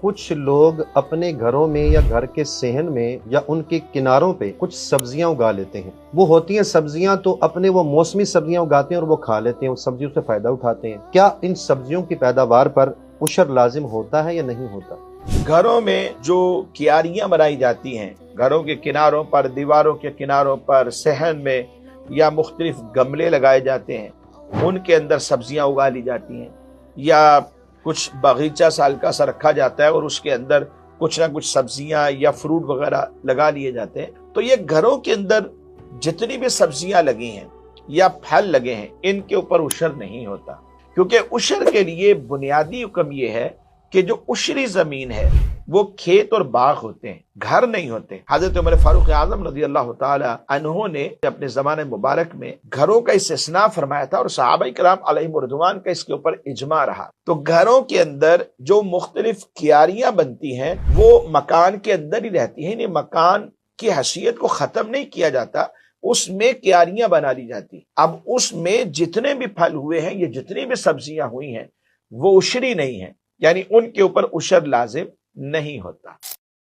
कुछ लोग अपने घरों में या घर के सेहन में या उनके किनारों पे कुछ सब्जियां उगा लेते हैं। वो होती हैं सब्जियां, तो अपने वो मौसमी सब्जियां उगाते हैं और वो खा लेते हैं, उस सब्जियों से फायदा उठाते हैं। क्या इन सब्जियों की पैदावार पर उशर लाजिम होता है या नहीं होता? घरों में जो क्यारियां बनाई जाती हैं, घरों के किनारों पर, दीवारों के किनारों पर, सहन में या मुख्तलिफ गमले लगाए जाते हैं, उनके अंदर सब्जियां उगा ली जाती हैं, या कुछ बागीचा साल का सा रखा जाता है और उसके अंदर कुछ ना कुछ सब्जियां या फ्रूट वगैरह लगा लिए जाते हैं। तो ये घरों के अंदर जितनी भी सब्जियां लगी हैं या फल लगे हैं, इनके ऊपर उशर नहीं होता, क्योंकि उशर के लिए बुनियादी हुक्म ये है कि जो उशरी जमीन है वो खेत और बाग होते हैं, घर नहीं होते। हजरत उमर फारूक आजम रज़ी अल्लाह ताला अन्हो ने अपने ज़माने मुबारक में घरों का इस्तिस्ना फरमाया था और सहाबा किराम अलैहिम रिज़वान का इसके ऊपर इजमा रहा। तो घरों के अंदर जो मुख्तलिफ क्यारियां बनती हैं वो मकान के अंदर ही रहती हैं, यानी मकान की हैसियत को खत्म नहीं किया जाता, उसमें क्यारियां बना ली जाती। अब उसमें जितने भी फल हुए हैं, ये जितनी भी सब्जियां हुई हैं, वो उशरी नहीं है, यानी उनके ऊपर उशर लाजिम नहीं होता।